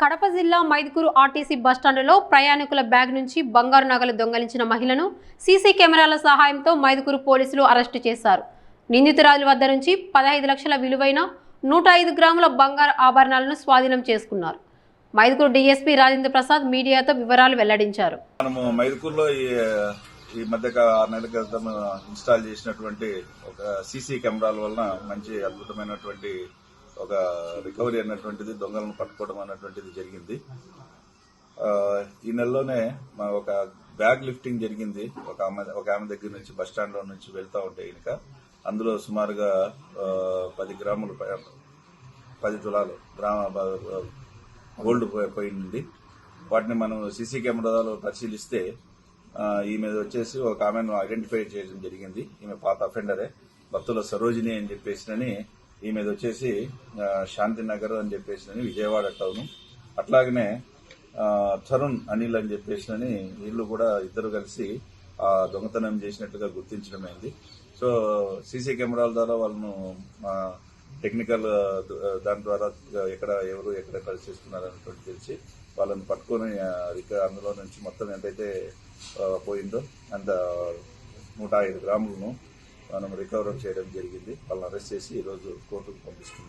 కడప జిల్లా మైదుకూరు ఆర్టీసీ బస్టాండులో ప్రయాణికుల బ్యాగ్ నుంచి బంగారు నగలు దొంగలించిన మహిళను సీసీ కెమెరాల సహాయంతో మైదుకూరు పోలీసులు అరెస్టు చేశారు. నిందితురాలి వద్ద నుంచి 15 లక్షల విలువైన 105 గ్రాముల బంగారు ఆభరణాలను స్వాధీనం చేసుకున్నారు. మైదుకూరు డీఎస్పీ రాజేంద్ర ప్రసాద్ మీడియాతో వివరాలు వెల్లడించారు. మనము మైదుకూరులో ఈ మధ్య 6 నెలల క్రితం ఇన్స్టాల్ చేసినటువంటి ఒక సీసీ కెమెరాల వలన మంచి అద్భుతమైనటువంటి ఒక రికవరీ అన్నటువంటిది, దొంగలను పట్టుకోవడం అన్నటువంటిది జరిగింది. ఈ నెలలోనే ఒక బ్యాగ్ లిఫ్టింగ్ జరిగింది. ఒక ఆమె దగ్గర నుంచి బస్ స్టాండ్ లో నుంచి వెళ్తా ఉంటే కనుక అందులో సుమారుగా 10 గ్రాములు 10 తులాలు గోల్డ్ పోయింది. వాటిని మనం సీసీ కెమెరాలో పరిశీలిస్తే ఈమె వచ్చేసి ఒక ఆమెను ఐడెంటిఫై చేయడం జరిగింది. ఈమె పాత అఫెండరే, భక్తుల సరోజిని అని చెప్పేసి ఈమె వచ్చేసి శాంతినగర్ అని చెప్పేసి విజయవాడ టౌన్. అట్లాగనే తరుణ్ అనిల్ అని చెప్పేసి వీళ్ళు కూడా ఇద్దరు కలిసి ఆ దొంగతనం చేసినట్టుగా గుర్తించడమైంది. సో సీసీ కెమెరాల ద్వారా వాళ్ళను టెక్నికల్ దాని ద్వారా ఎవరు ఎక్కడ చేస్తున్నారు అన్నటువంటి తెలిసి వాళ్ళని పట్టుకొని అందులో నుంచి మొత్తం ఎంతైతే పోయిందో అంత 105 గ్రాములను మనం రికవర్ చేయడం జరిగింది. వాళ్ళని అరెస్ట్ చేసి ఈరోజు కోర్టుకు పంపిస్తున్నాం.